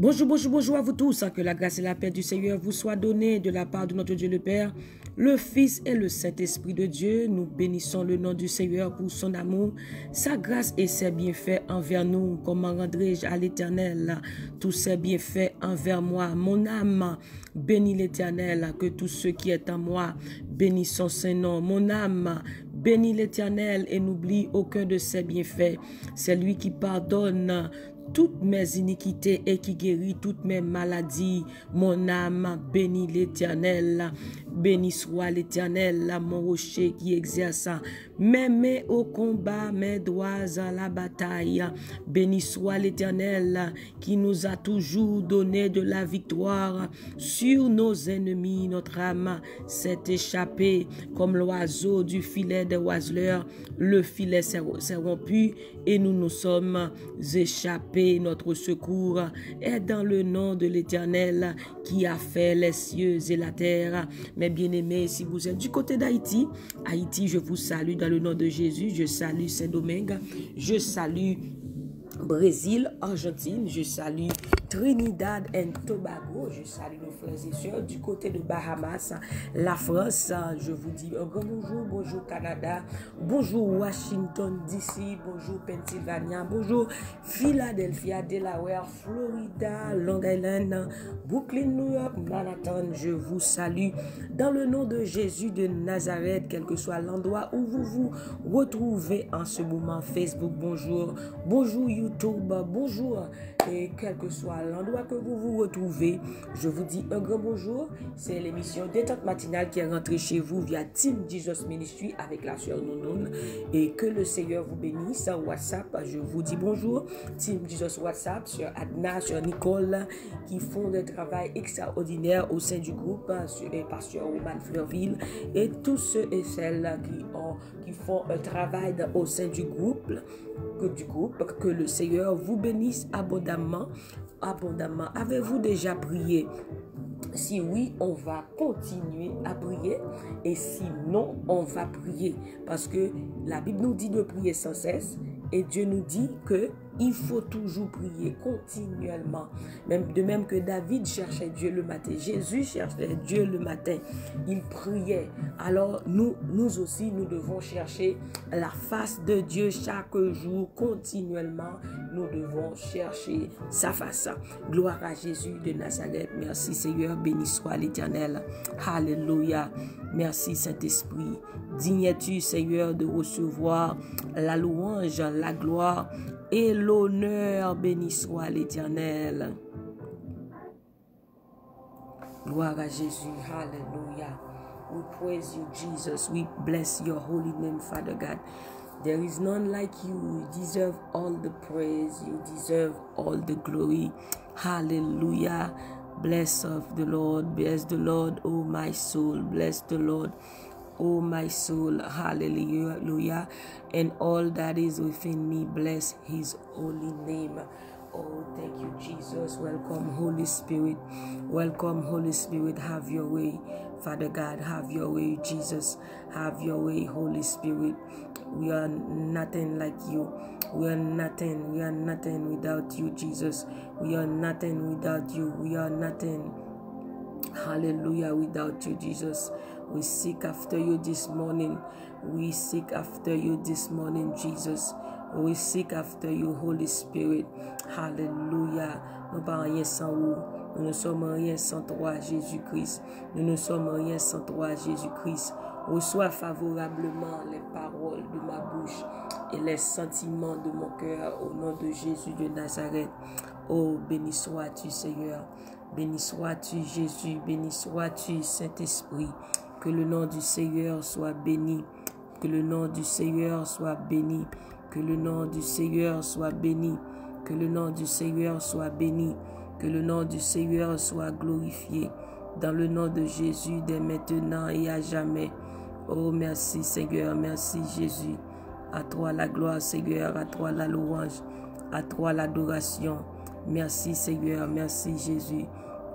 Bonjour, bonjour, bonjour à vous tous. Que la grâce et la paix du Seigneur vous soient données de la part de notre Dieu le Père, le Fils et le Saint-Esprit de Dieu. Nous bénissons le nom du Seigneur pour son amour, sa grâce et ses bienfaits envers nous. Comment rendrai-je à l'Éternel tous ses bienfaits envers moi? Mon âme bénit l'Éternel, que tout ce qui est en moi bénisse son Saint-Nom. Mon âme bénit l'Éternel et n'oublie aucun de ses bienfaits. C'est lui qui pardonne toutes mes iniquités et qui guérit toutes mes maladies. Mon âme bénit l'Éternel. Béni soit l'Éternel, mon rocher qui exerce mes mains au combat, mes doigts à la bataille. Béni soit l'Éternel qui nous a toujours donné de la victoire sur nos ennemis. Notre âme s'est échappée comme l'oiseau du filet des oiseleurs. Le filet s'est rompu et nous nous sommes échappés. Notre secours est dans le nom de l'Éternel qui a fait les cieux et la terre. Mes bien-aimés, si vous êtes du côté d'Haïti, je vous salue dans le nom de Jésus. Je salue Saint-Domingue, je salue Brésil, Argentine, je salue Trinidad et Tobago, je salue nos frères et sœurs du côté de Bahamas, la France, je vous dis un grand bonjour, bonjour Canada, bonjour Washington DC, bonjour Pennsylvania, bonjour Philadelphia, Delaware, Florida, Long Island, Brooklyn, New York, Manhattan, je vous salue dans le nom de Jésus de Nazareth, quel que soit l'endroit où vous vous retrouvez en ce moment. Facebook, bonjour, bonjour YouTube, bonjour, et quel que soit l'endroit que vous vous retrouvez, je vous dis un grand bonjour. C'est l'émission Détente matinale qui est rentrée chez vous via Team Jesus Ministry avec la sœur Nounoun, et que le Seigneur vous bénisse. Sur WhatsApp, je vous dis bonjour. Team Jesus WhatsApp, sur Adna, sur Nicole, qui font un travail extraordinaire au sein du groupe, sur les pasteurs Roman Fleurville, et tous ceux et celles qui font un travail au sein du groupe, que le Seigneur vous bénisse abondamment. Avez-vous déjà prié? Si oui, on va continuer à prier, et sinon, on va prier, parce que la Bible nous dit de prier sans cesse, et Dieu nous dit que il faut toujours prier continuellement. De même que David cherchait Dieu le matin, Jésus cherchait Dieu le matin, il priait. Alors nous aussi, nous devons chercher la face de Dieu chaque jour, continuellement. Nous devons chercher sa face. Gloire à Jésus de Nazareth. Merci Seigneur, béni soit l'Éternel. Alléluia. Merci Saint-Esprit. Digne es-tu Seigneur de recevoir la louange, la gloire et l'honneur. Béni soit l'Éternel. Gloire à Jésus. Hallelujah. We praise you, Jesus. We bless your holy name, Father God. There is none like you. You deserve all the praise. You deserve all the glory. Hallelujah. Bless of the Lord. Bless the Lord, oh my soul. Bless the Lord, oh my soul. Hallelujah. And all that is within me, bless his holy name. Oh, thank you, Jesus. Welcome, Holy Spirit. Welcome, Holy Spirit. Have your way, Father God. Have your way, Jesus. Have your way, Holy Spirit. We are nothing like you. We are nothing. We are nothing without you, Jesus. We are nothing without you. We are nothing. Hallelujah, without you, Jesus. We seek after you this morning. We seek after you this morning, Jesus. We seek after you, Holy Spirit. Hallelujah. Nous ne sommes rien sans vous. Nous ne sommes rien sans toi, Jésus-Christ. Nous ne sommes rien sans toi, Jésus-Christ. Reçois favorablement les paroles de ma bouche et les sentiments de mon cœur au nom de Jésus de Nazareth. Oh, béni sois-tu, Seigneur. Béni sois-tu, Jésus. Béni sois-tu, Saint-Esprit. Que le nom du Seigneur soit béni. Que le nom du Seigneur soit béni. Que le nom du Seigneur soit béni. Que le nom du Seigneur soit béni. Que le nom du Seigneur soit glorifié. Dans le nom de Jésus, dès maintenant et à jamais. Oh, merci Seigneur, merci Jésus. À toi la gloire Seigneur, à toi la louange, à toi l'adoration. Merci Seigneur, merci Jésus.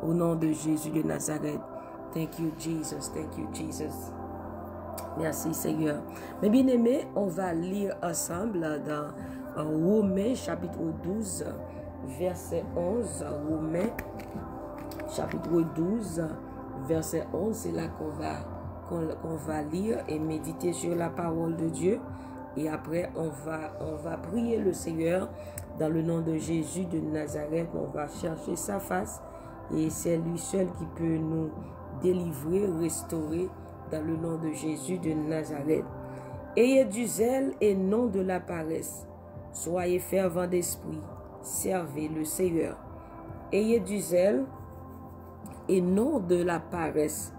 Au nom de Jésus de Nazareth. Thank you Jesus, thank you Jesus. Merci Seigneur. Mes bien-aimés, on va lire ensemble dans Romains chapitre 12. verset 11, Romains, chapitre 12, verset 11, c'est là qu'on va lire et méditer sur la parole de Dieu. Et après, on va prier le Seigneur dans le nom de Jésus de Nazareth. On va chercher sa face et c'est lui seul qui peut nous délivrer, restaurer dans le nom de Jésus de Nazareth. Ayez du zèle et non de la paresse. Soyez fervents d'esprit. Servez le Seigneur. Ayez du zèle et non de la paresse.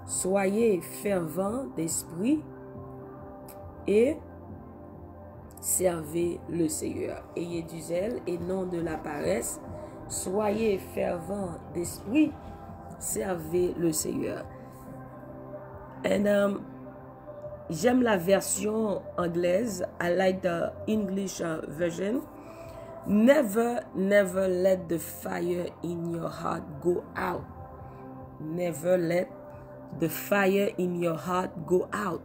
Soyez fervents d'esprit et servez le Seigneur. Ayez du zèle et non de la paresse. Soyez fervents d'esprit. Servez le Seigneur. And j'aime la version anglaise. I like the English version. Never let the fire in your heart go out. Never let the fire in your heart go out.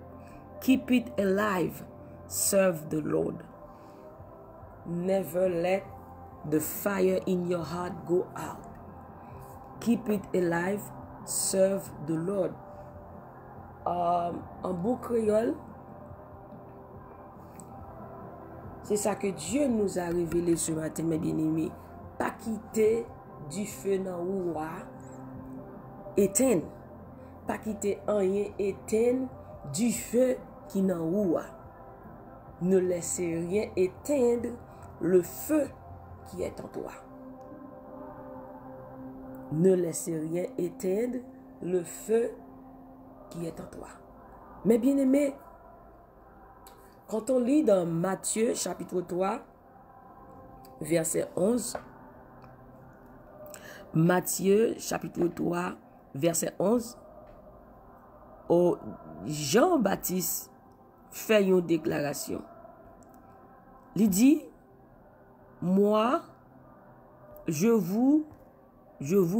Keep it alive. Serve the Lord. Never let the fire in your heart go out. Keep it alive. Serve the Lord. En beau créole, c'est ça que Dieu nous a révélé ce matin, mes bien-aimés. Pas quitter du feu dans ou éteindre. Pas quitter rien éteindre du feu qui dans ou. Ne laissez rien éteindre le feu qui est en toi. Ne laissez rien éteindre le feu qui est en toi. Mais bien aimé, quand on lit dans Matthieu chapitre 3, verset 11, Matthieu chapitre 3, verset 11, Jean-Baptiste fait une déclaration. Il dit, moi, je vous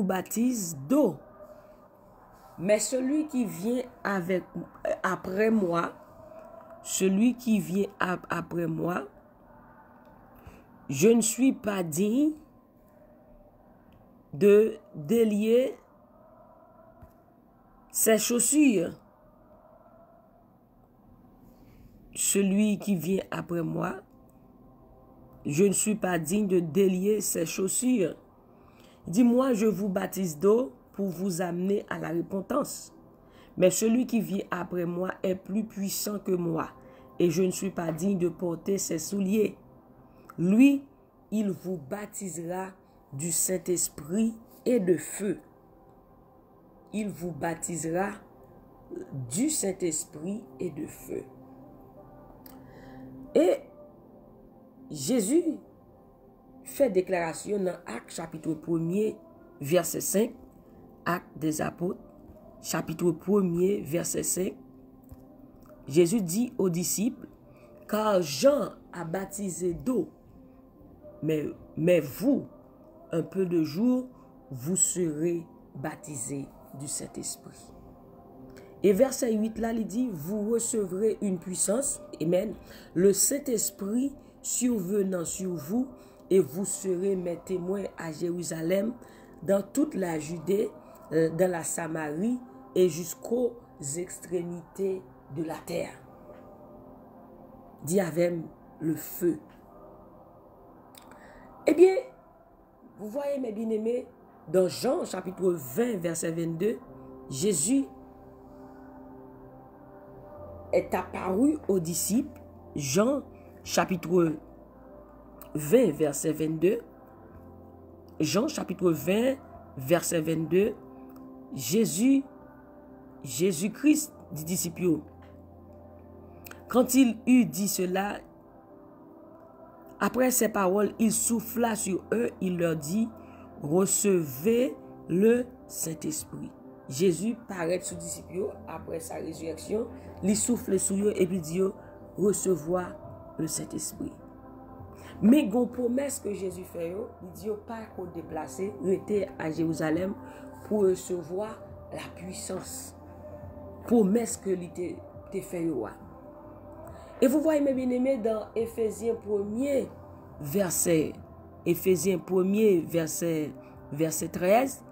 baptise d'eau. Mais celui qui vient après moi, je ne suis pas digne de délier ses chaussures. Celui qui vient après moi, je ne suis pas digne de délier ses chaussures. Dis-moi, je vous baptise d'eau pour vous amener à la repentance. Mais celui qui vient après moi est plus puissant que moi, et je ne suis pas digne de porter ses souliers. Lui, il vous baptisera du Saint-Esprit et de feu. Il vous baptisera du Saint-Esprit et de feu. Et Jésus fait déclaration dans Actes chapitre 1er, verset 5, Actes des Apôtres, chapitre 1er, verset 5, Jésus dit aux disciples, car Jean a baptisé d'eau, mais vous, un peu de jour, vous serez baptisés du Saint-Esprit. Et verset 8 là, il dit, vous recevrez une puissance, amen, le Saint-Esprit survenant sur vous, et vous serez mes témoins à Jérusalem, dans toute la Judée, dans la Samarie et jusqu'aux extrémités de la terre. Dit avec le feu. Eh bien, vous voyez mes bien-aimés, dans Jean chapitre 20, verset 22, Jésus est apparu aux disciples. Jean chapitre 20, verset 22. Jean chapitre 20, verset 22. Jésus-Christ dit disciples. Quand il eut dit cela, après ces paroles, il souffla sur eux, il leur dit, recevez le Saint-Esprit. Jésus paraît sous disciples après sa résurrection, il souffle sur eux et puis dit, recevoir le Saint-Esprit. Mais il y a une promesse que Jésus fait, il dit, pas qu'on déplacer, rester à Jérusalem pour recevoir la puissance. Promesse que il te fait. Et vous voyez mes bien-aimés dans Éphésiens 1er, verset Éphésiens 1er, verset 13.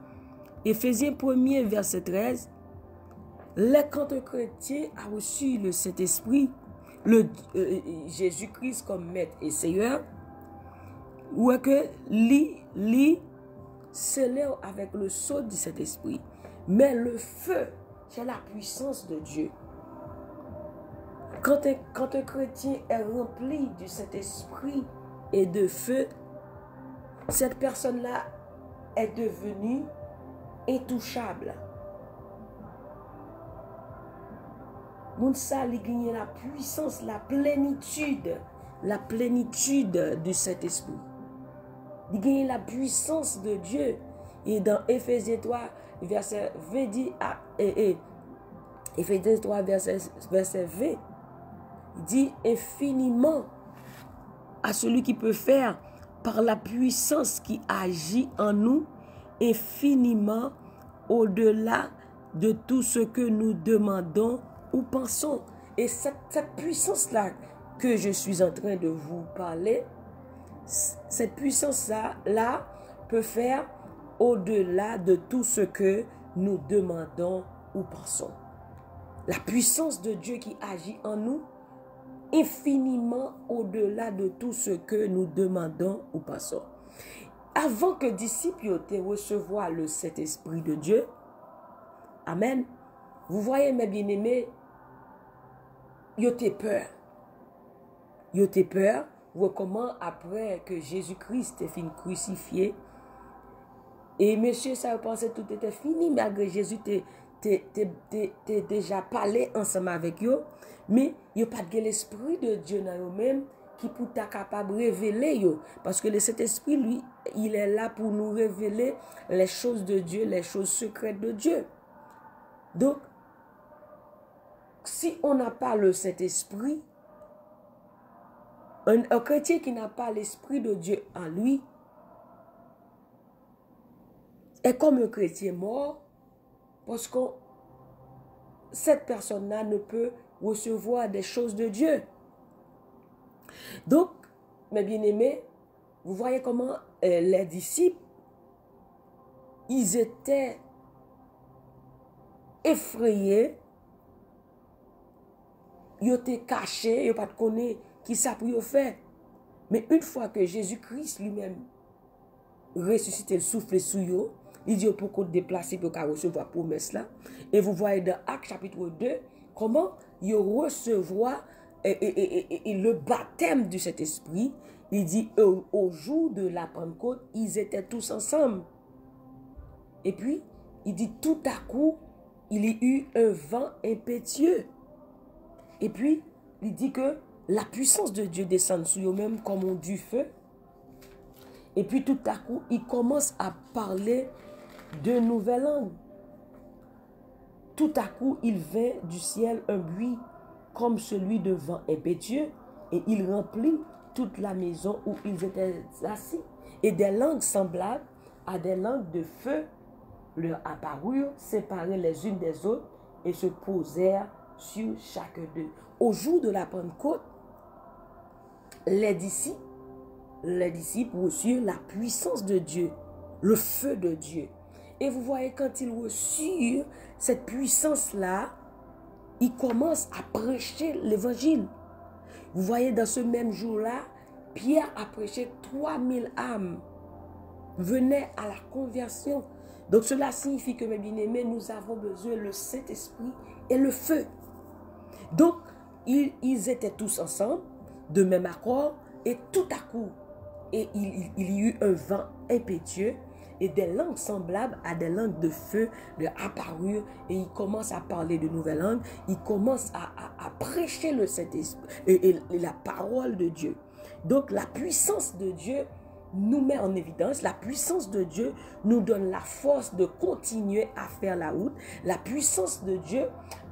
Éphésiens 1er, verset 13. Quand un chrétien a reçu le Saint-Esprit, Jésus-Christ comme maître et Seigneur, ou que lui s'élève avec le sceau du Saint-Esprit. Mais le feu, c'est la puissance de Dieu. Quand un chrétien est rempli du Saint-Esprit et de feu, cette personne-là est devenue intouchable. Mounsa li gagne la puissance, la plénitude du Saint-Esprit. Il gagne la puissance de Dieu. Et dans Éphésiens 3, verset 20, dit, Éphésiens 3, verset 20, il dit infiniment à celui qui peut faire par la puissance qui agit en nous, infiniment au-delà de tout ce que nous demandons ou pensons. Et cette puissance-là que je suis en train de vous parler, cette puissance-là peut faire au-delà de tout ce que nous demandons ou pensons. La puissance de Dieu qui agit en nous, infiniment au-delà de tout ce que nous demandons ou pensons. Avant que les disciples recevoir le Saint-Esprit de Dieu, amen, vous voyez mes bien-aimés, ils ont peur. Ils ont peur. Comment après que Jésus-Christ est fini crucifié, et monsieur, ça pensait tout était fini, malgré Jésus t'es déjà parlé ensemble avec eux, mais il n'y a pas de l'Esprit de Dieu dans eux-mêmes qui peut être capable de révéler eux. Parce que le Saint-Esprit, lui, il est là pour nous révéler les choses de Dieu, les choses secrètes de Dieu. Donc, si on n'a pas le Saint-Esprit, un chrétien qui n'a pas l'Esprit de Dieu en lui est comme un chrétien mort, parce que cette personne-là ne peut recevoir des choses de Dieu. Donc, mes bien-aimés, vous voyez comment les disciples, ils étaient effrayés, ils étaient cachés, ils n'ont pas de connaître qui ça pour faire. Mais une fois que Jésus-Christ lui-même ressuscité le souffle sous eux, il dit pour qu'on déplacer pour qu'on recevoir la promesse là. Et vous voyez dans Actes chapitre 2, comment ils recevoir le baptême de cet esprit. Il dit au jour de la Pentecôte, ils étaient tous ensemble. Et puis, il dit tout à coup, il y eut un vent impétueux. Et puis, il dit que la puissance de Dieu descend sur eux-mêmes comme du feu. Et puis tout à coup, il commence à parler de nouvelles langues. Tout à coup, il vint du ciel un bruit comme celui de vent impétueux, et il remplit toute la maison où ils étaient assis. Et des langues semblables à des langues de feu leur apparurent, séparées les unes des autres, et se posèrent sur chaque d'eux. Au jour de la Pentecôte, les disciples reçurent la puissance de Dieu, le feu de Dieu. Et vous voyez, quand ils reçurent cette puissance-là, ils commencent à prêcher l'évangile. Vous voyez, dans ce même jour-là, Pierre a prêché 3000 âmes venaient à la conversion. Donc cela signifie que, mes bien-aimés, nous avons besoin le Saint-Esprit et le feu. Donc, ils étaient tous ensemble, de même accord, et tout à coup, il y eut un vent impétueux, et des langues semblables à des langues de feu leur apparurent, et ils commencent à parler de nouvelles langues, ils commencent à prêcher le Saint-Esprit et la parole de Dieu. Donc la puissance de Dieu nous met en évidence, la puissance de Dieu nous donne la force de continuer à faire la route, la puissance de Dieu,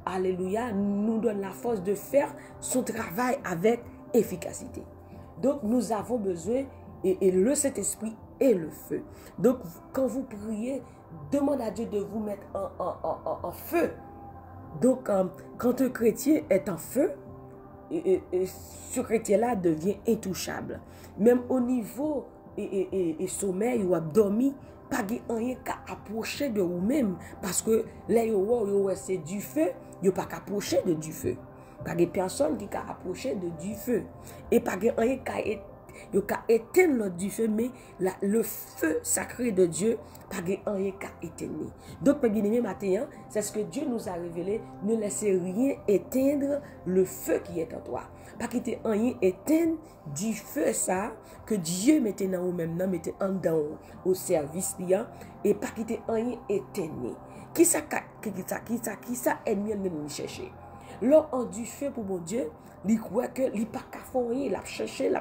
alléluia, nous donne la force de faire son travail avec efficacité. Donc nous avons besoin, et le Saint-Esprit et le feu. Donc quand vous priez, demandez à Dieu de vous mettre en feu. Donc quand un chrétien est en feu, ce chrétien-là devient intouchable. Même au niveau et sommeil ou dormi, pas de rien qu'à approcher de vous-même. Parce que là, c'est du feu, vous pas qu'à approcher de du feu. Pas de personne qui qu'à approcher de du feu. Et pas de rien qu'à éteindre du feu, mais le feu sacré de Dieu, pas de rien qu'à éteindre. Donc, mes bien-aimés, matin, c'est ce que Dieu nous a révélé. Ne laissez rien éteindre le feu qui est en toi. Pas quitter rien éteindre du feu ça que Dieu mettait dans vous-même, mettait en dedans au service liant, et pas quitter rien éteindre. Qui ça ennemi nous chercher. Lors du feu pour mon Dieu, il croit que il pas qu'à faire rien, il a cherché,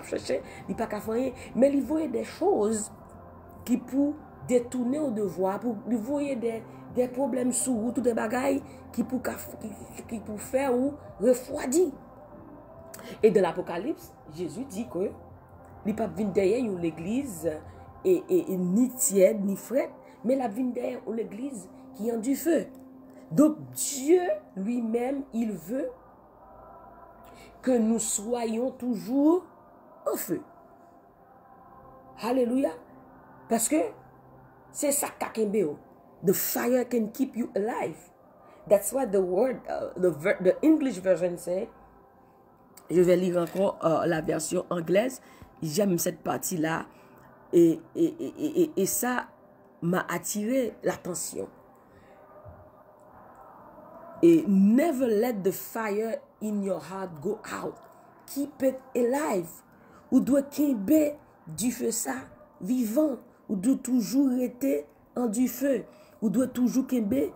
il pas qu'à faire rien, mais il voyait des choses qui pour détourner au devoir, pour il voyait des problèmes sous route, des bagailles qui pour faire ou refroidir. Et dans l'Apocalypse, Jésus dit que il pas vient derrière l'église et ni tiède ni frette, mais la vient derrière l'église qui est du feu. Donc Dieu lui-même, il veut que nous soyons toujours en feu. Alléluia. Parce que c'est ça kakembeo. The fire can keep you alive. That's what the word, the English version say. Je vais lire encore la version anglaise. J'aime cette partie-là. Et ça m'a attiré l'attention. Et never let the fire in your heart go out. Keep it alive. Ou doit kembe du feu ça vivant. Ou doit toujours être en du feu. Ou doit toujours kembe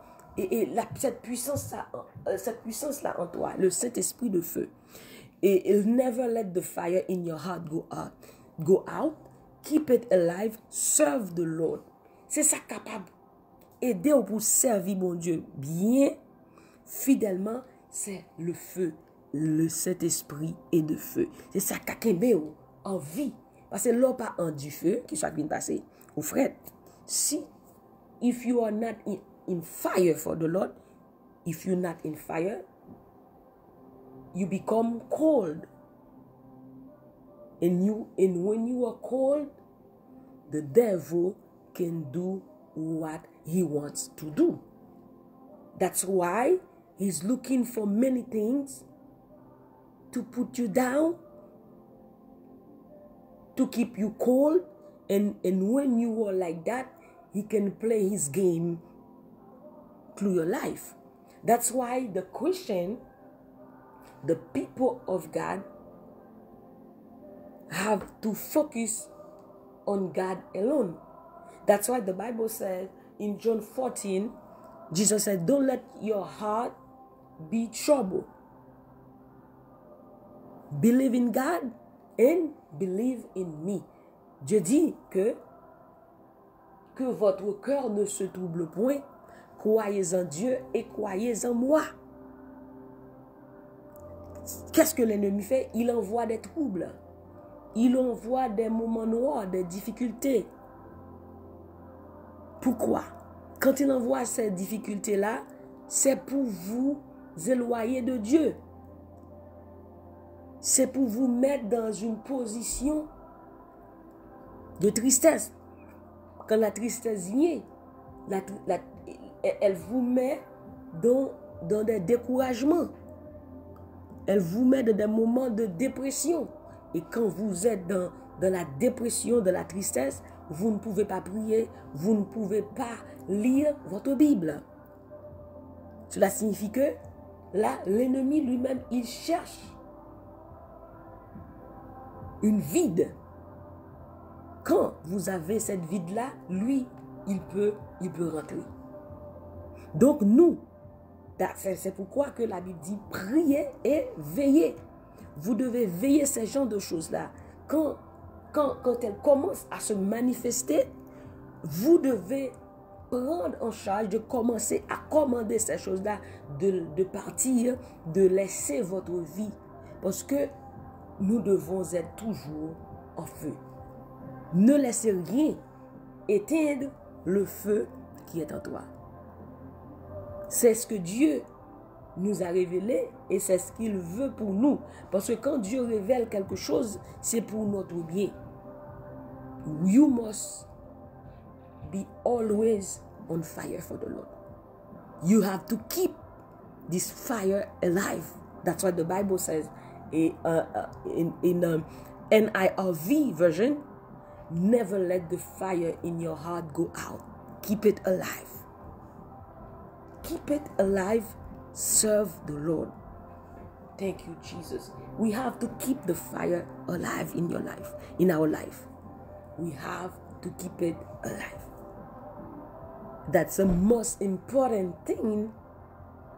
cette puissance là en toi, le Saint-Esprit de feu. Et never let the fire in your heart go out. Keep it alive. Serve the Lord. C'est ça capable aider pour servir mon Dieu bien fidèlement, c'est le feu. Le Saint-Esprit est de feu. C'est ça kakembe en vie. Parce que l'eau pas en du feu, qui soit bien passé, ou frère. Si, if you are not in fire for the Lord, if you're not in fire, you become cold. And when you are cold, the devil can do what he wants to do. That's why he's looking for many things to put you down, to keep you cold, and when you are like that, he can play his game through your life. That's why the Christian, the people of God, have to focus on God alone. That's why the Bible says in John 14, Jesus said, don't let your heart be troubled. Believe in God and believe in me. Dieu dit que votre cœur ne se trouble point. Croyez en Dieu et croyez en moi. Qu'est-ce que l'ennemi fait? Il envoie des troubles. Il envoie des moments noirs, des difficultés. Pourquoi? Quand il envoie ces difficultés-là, c'est pour vous éloigner de Dieu. C'est pour vous mettre dans une position de tristesse. Quand la tristesse vient, elle vous met dans des découragements. Elle vous met dans des moments de dépression. Et quand vous êtes dans la dépression, de la tristesse, vous ne pouvez pas prier, vous ne pouvez pas lire votre Bible. Cela signifie que là, l'ennemi lui-même, il cherche une vide. Quand vous avez cette vide-là, lui, il peut rentrer. Donc nous, c'est pourquoi que la Bible dit priez et veillez. Vous devez veiller ces genres de choses-là. Quand elles commencent à se manifester, vous devez prendre en charge de commencer à commander ces choses-là, de partir, de laisser votre vie. Parce que nous devons être toujours en feu. Ne laissez rien éteindre le feu qui est en toi. C'est ce que Dieu nous a révélé et c'est ce qu'il veut pour nous. Parce que quand Dieu révèle quelque chose, c'est pour notre bien. you must be always on fire for the Lord. You have to keep this fire alive. That's what the Bible says in NIRV version. Never let the fire in your heart go out. Keep it alive. Keep it alive. Serve the Lord. Thank you, Jesus. We have to keep the fire alive in your life, in our life. We have to keep it alive. That's the most important thing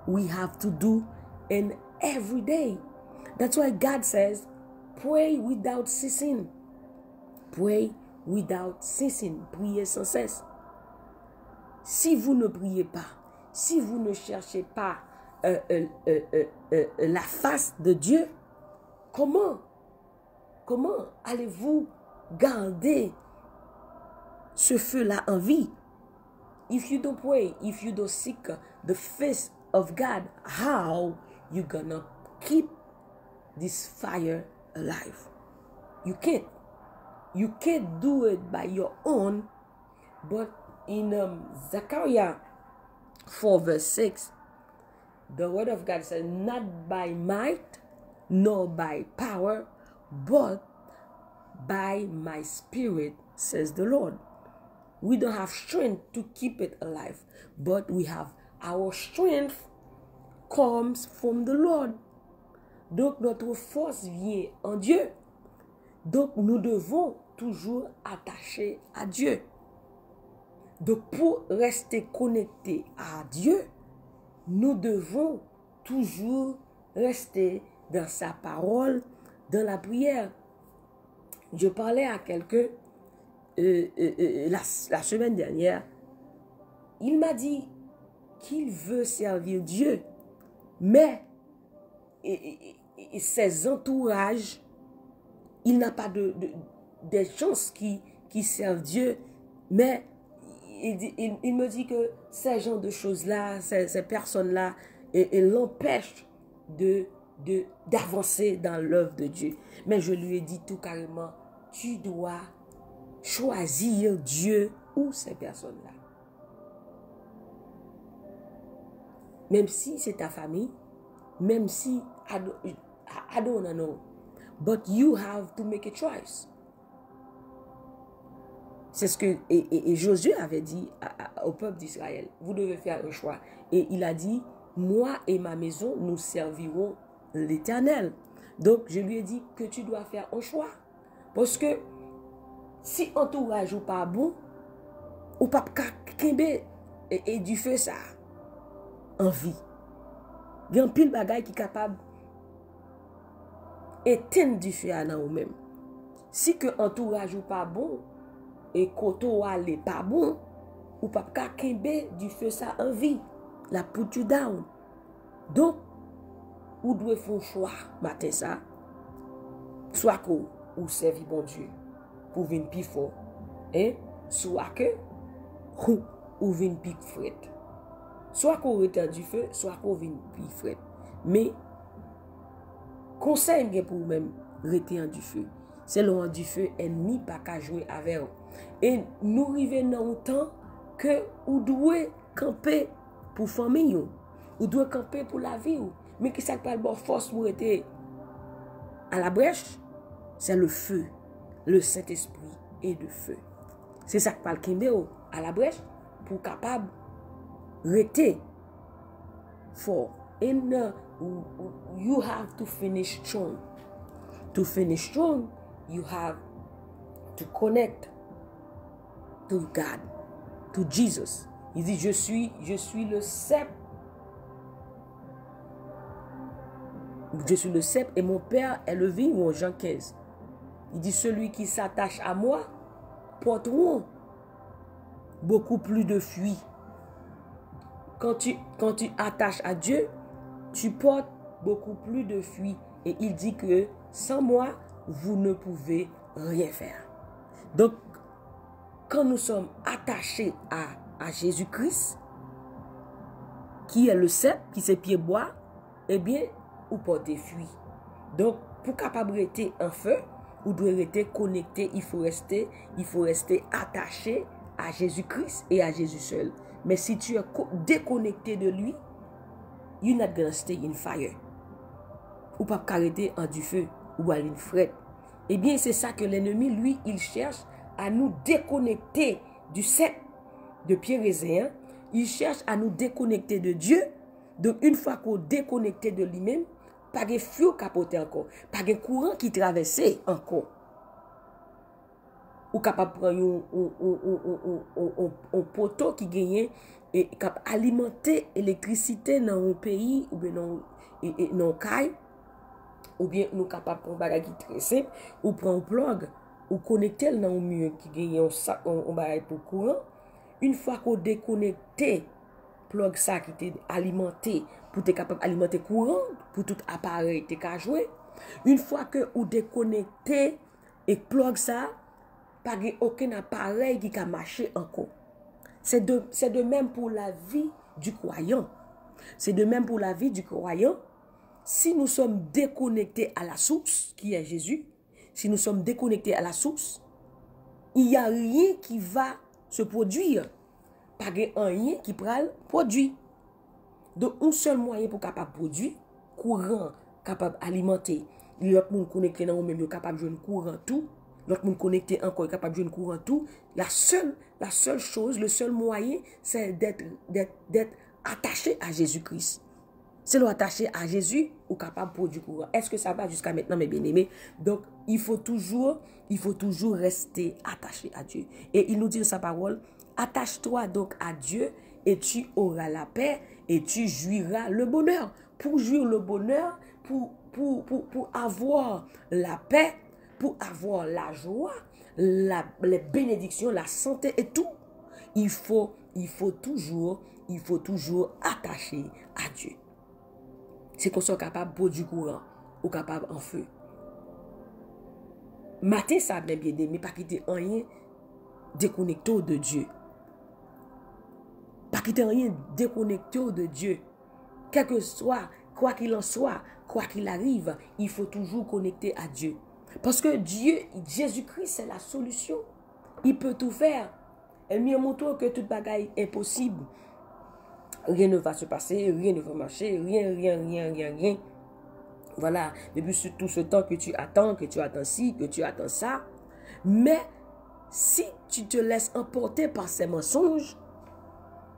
we have to do in every day. That's why God says, pray without ceasing. Pray without ceasing. Priez sans cesse. Si vous ne priez pas, si vous ne cherchez pas la face de Dieu, comment allez-vous garder ce feu-là en vie? If you don't pray, if you don't seek the face of God, how you gonna keep this fire alive? You can't. You can't do it by your own. But in Zechariah 4 verse 6, the word of God says, not by might, nor by power, but by my spirit, says the Lord. We don't have strength to keep it alive, but we have our strength comes from the Lord. Donc notre force vient en Dieu. Donc nous devons toujours attacher à Dieu. Donc pour rester connecté à Dieu, nous devons toujours rester dans sa parole, dans la prière. Je parlais à quelqu'un la semaine dernière. Il m'a dit qu'il veut servir Dieu, mais ses entourages, il n'a pas des gens qui servent Dieu, mais il me dit que ces gens de choses-là, ces personnes-là, l'empêchent d'avancer dans l'œuvre de Dieu. Mais je lui ai dit tout carrément, tu dois choisir Dieu ou ces personnes-là. Même si c'est ta famille, même si I don't know, but you have to make a choice. C'est ce que Josué avait dit au peuple d'Israël. Vous devez faire un choix. Et il a dit, moi et ma maison, nous servirons l'Éternel. Donc, je lui ai dit que tu dois faire un choix. Parce que si entourage ou pas bon, ou pas kembe et du feu ça, en vie. Il y a un pile bagay qui est capable d'éteindre du feu à nous même. Si que entourage ou pas bon, et koto n'est pas bon, ou pas kembe du feu ça en vie, la put you down. Donc, ou doit faire un choix matin ça, soit que ou servir bon Dieu pour venir plus fort, soit que ou venir plus fret. Soit qu'on retient du feu, soit qu'on venir plus fret. Mais conseil pour vous-même retenir du feu. C'est loin du feu, ennemi pas qu'à jouer avec vous. Et nous arrivons dans un temps que vous devez camper pour famille, vous devez camper pour la vie. Mais qui ça pas bonne force pour être à la brèche? C'est le feu, le Saint-Esprit et le feu. C'est ça qui parle Kimbeo à la brèche pour capable rester fort. And you have to finish strong. To finish strong, you have to connect to God, to Jesus. Il dit, je suis le cep. Je suis le cep et mon père est le vigneron, Jean 15. Il dit, celui qui s'attache à moi porteront beaucoup plus de fruits. Quand tu attaches à Dieu, tu portes beaucoup plus de fruits. Et il dit que sans moi, vous ne pouvez rien faire. Donc, quand nous sommes attachés à Jésus-Christ, qui est le cep, qui c'est pied bois, eh bien, ou porter fruits. Donc, pour capable rester en feu, ou doit rester connecté, il faut rester attaché à Jésus-Christ et à Jésus seul. Mais si tu es déconnecté de lui, you're not gonna stay in fire. Ou pas arrêter en du feu ou à une frette. Eh bien, c'est ça que l'ennemi, lui, il cherche à nous déconnecter du cep de Pierre et Zéan. Il cherche à nous déconnecter de Dieu. Donc, une fois qu'on est déconnecté de lui-même, pas de feu capoté encore, pas de courant qui traverse encore. Ou capable de prendre un poteau qui gagne et capable alimenter l'électricité dans un pays ou bien dans un caille. Ou bien nous capable de prendre un bagage qui très simple, ou prendre un plug, ou connecter dans un mur qui gagne un bagage pour courant. Une fois qu'on déconnecté, plug ça qui est alimenté, pour être capable d'alimenter courant, pour tout appareil qui est jouer. Une fois que vous déconnecté et plug ça, pas aucun appareil qui a marché encore. C'est de même pour la vie du croyant. C'est de même pour la vie du croyant. Si nous sommes déconnectés à la source, qui est Jésus, si nous sommes déconnectés à la source, il n'y a rien qui va se produire. Pas rien qui prend produit. Donc, un seul moyen pour capable produire, courant, capable alimenter, l'autre monde connecté dans nous-mêmes, capable de jouer courant tout, l'autre monde connecté encore, capable de jouer courant tout. La seule chose, le seul moyen, c'est d'être attaché à Jésus-Christ. C'est l'attaché à Jésus ou capable de produire courant. Est-ce que ça va jusqu'à maintenant, mes bien-aimés? Donc, il faut toujours rester attaché à Dieu. Et il nous dit dans sa parole, attache-toi donc à Dieu et tu auras la paix et tu jouiras le bonheur. Pour jouir le bonheur, pour avoir la paix, pour avoir la joie, les bénédictions, la santé et tout, il faut toujours attacher à Dieu. C'est qu'on soit capable de produire courant ou capable en feu. Matin, ça bien aidé, mais pas quitter rien déconnecté de Dieu. Pas quitter rien déconnecté de Dieu. Quel que soit, quoi qu'il en soit, quoi qu'il arrive, il faut toujours connecter à Dieu. Parce que Dieu, Jésus-Christ, c'est la solution. Il peut tout faire. Elle m'a montré que toute bagaille est impossible. Rien ne va se passer, rien ne va marcher, rien. Voilà, depuis tout ce temps que tu attends ci, que tu attends ça. Mais si tu te laisses emporter par ces mensonges,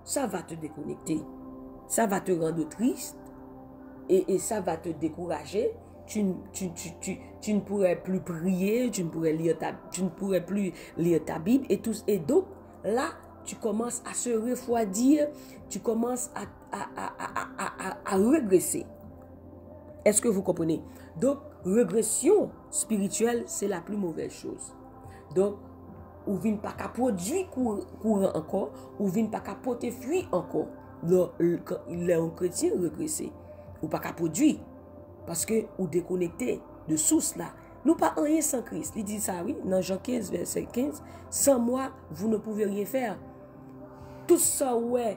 ça va te déconnecter. Ça va te rendre triste et ça va te décourager. Tu ne pourrais plus prier, tu ne pourrais plus lire ta Bible et tout. Et donc, là, tu commences à se refroidir, tu commences à régresser. Est-ce que vous comprenez? Donc, régression spirituelle, c'est la plus mauvaise chose. Donc, ou vient pas qu'à produire courant encore, ou vient pas qu'à porter fruit encore. Le chrétien régressé, ou pas qu'à produire, parce que ou déconnecté de source là. Nous pas rien sans Christ. Il dit ça, oui, dans Jean 15, verset 15, sans moi, vous ne pouvez rien faire. Tout ça, ouais,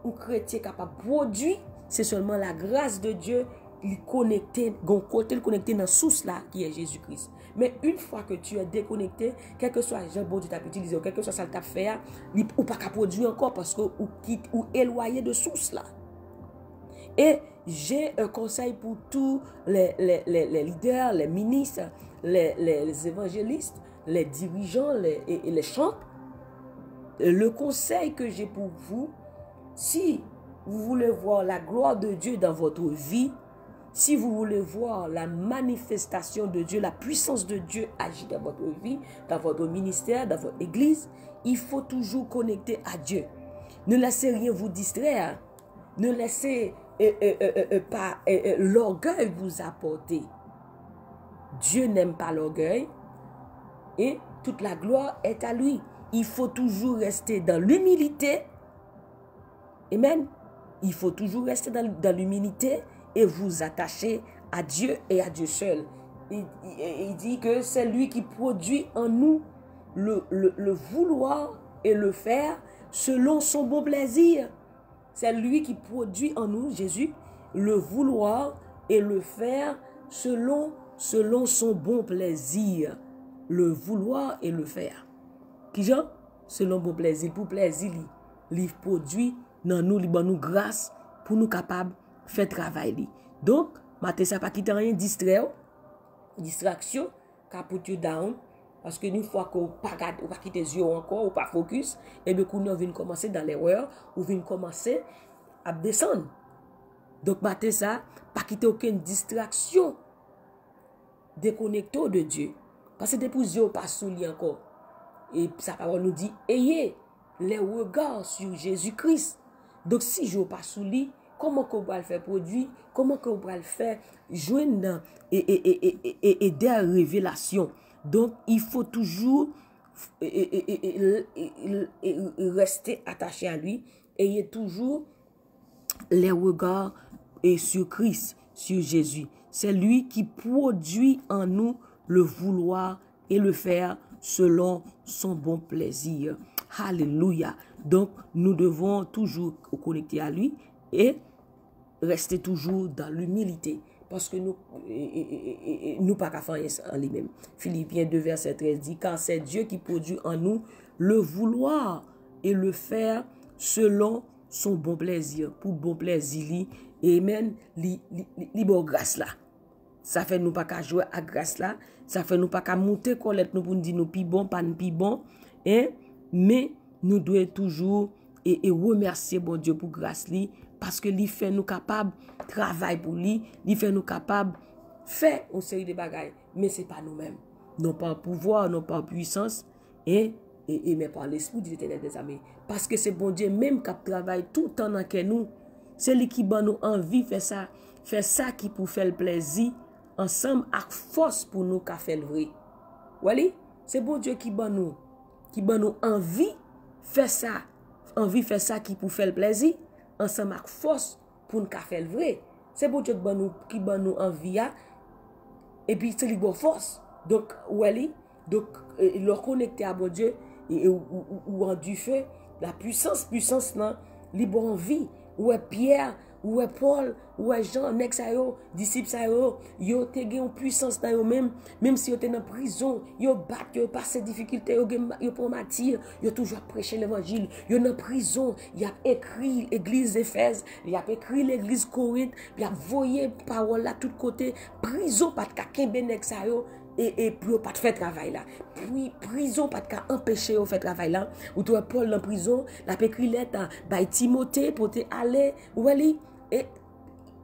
un chrétien capable de produire, c'est seulement la grâce de Dieu, il connecté, le connecté dans la source là, qui est Jésus-Christ. Mais une fois que tu es déconnecté, quel que soit Jean-Bon tu t'as utilisé, quel que soit ça que tu as fait, ou pas qu'à produire encore parce que ou éloigné de source là. Et j'ai un conseil pour tous les leaders, les ministres, les évangélistes, les dirigeants et les chants. Le conseil que j'ai pour vous, si vous voulez voir la gloire de Dieu dans votre vie, si vous voulez voir la manifestation de Dieu, la puissance de Dieu agir dans votre vie, dans votre ministère, dans votre église, il faut toujours connecter à Dieu. Ne laissez rien vous distraire. Ne laissez pas l'orgueil vous apporter. Dieu n'aime pas l'orgueil et toute la gloire est à lui. Il faut toujours rester dans l'humilité. Amen. Il faut toujours rester dans l'humilité et vous attacher à Dieu et à Dieu seul. Il dit que c'est lui qui produit en nous le vouloir et le faire selon son bon plaisir. C'est lui qui produit en nous, Jésus, le vouloir et le faire selon selon son bon plaisir, le vouloir et le faire. Qui genre? Selon bon plaisir. Pour plaisir, il produit dans nous, il nous grâce pour nous capables de faire travail. Donc, matin, ça pas quitter rien distraction, qui put you down. Parce que une fois qu'on pas quitter les yeux encore, ou pas focus, et bien qu'on vient commencer dans l'erreur, ou vient commencer à descendre. Donc, matin, ça, pas quitter aucune distraction, déconnecté de Dieu. Parce que depuis Dieu pas sous lui encore. Et sa parole nous dit, ayez les regards sur Jésus-Christ. Donc, si je pas sous lui, comment qu'on va le faire produire? Comment qu'on va le faire joindre et des révélations? Donc, il faut toujours rester attaché à lui. Ayez toujours les regards sur Christ, sur Jésus. C'est lui qui produit en nous le vouloir et le faire selon son bon plaisir. Alléluia. Donc, nous devons toujours connecter à lui et rester toujours dans l'humilité. Parce que nous pas qu'à faire en lui-même. Philippiens 2, verset 13 dit, car c'est Dieu qui produit en nous le vouloir et le faire selon son bon plaisir. Pour bon plaisir, et même bon grâce là. Ça fait nous pas qu'à jouer à grâce là. Ça fait nous pas qu'à monter colette nous pour nous dire nous pi bon, pas nous pi bon. Hein? Mais nous devons toujours et remercier bon Dieu pour grâce li. Parce que lui fait nous capables de travailler pour lui. Il fait nous capables de faire une série de bagailles. Mais ce n'est pas nous-mêmes. Non pas en pouvoir, non pas en puissance. Mais par l'esprit de l'Éternel des armées. Parce que c'est bon Dieu même qui travaille tout le temps dans nous. C'est lui qui bat nous envie de faire ça. Faire ça qui pour faire le plaisir. Ensemble avec force pour nous qu'a fait le vrai. Voilà, c'est bon Dieu qui bat nous envie faire ça, faire ça qui pour faire le plaisir, ensemble avec force pour nous qu'a fait le vrai. C'est bon Dieu qui bat nous envie et puis c'est lui bonne force. Donc voilà, donc leur connecter à bon Dieu ou en du feu, la puissance là, li bon envie, ou Pierre, ou Paul, ou Jean, nek sa yo, disciples sa yo te gen une puissance dans eux même si yo te dans prison, yo bat, yo passe difficulté, yo pour martyr, yo toujours prêcher l'évangile, yo dans prison, y a écrit l'église d'Éphèse, y a écrit l'église Corinthe, y a voyé parole là tout côté, prison pas de kembe nek sa yo et pour pas de faire travail là. Puis prison pas de empêcher au faire travail là. Ou toi Paul dans prison, la écrit lettre by Timothée pour te aller ou aller et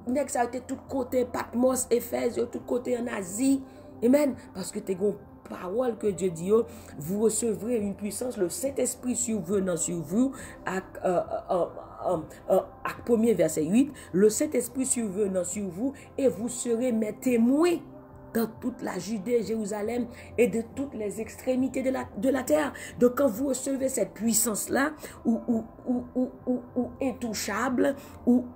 nek ça était tout côté Patmos, Éphèse, tout côté en Asie. Amen, parce que t'es gon parole que Dieu dit, vous recevrez une puissance, le Saint-Esprit survenant sur vous, avec premier verset 8, le Saint-Esprit survenant sur vous, et vous serez mes témoins dans toute la Judée, Jérusalem et de toutes les extrémités de la terre. Donc quand vous recevez cette puissance-là, ou intouchable, ou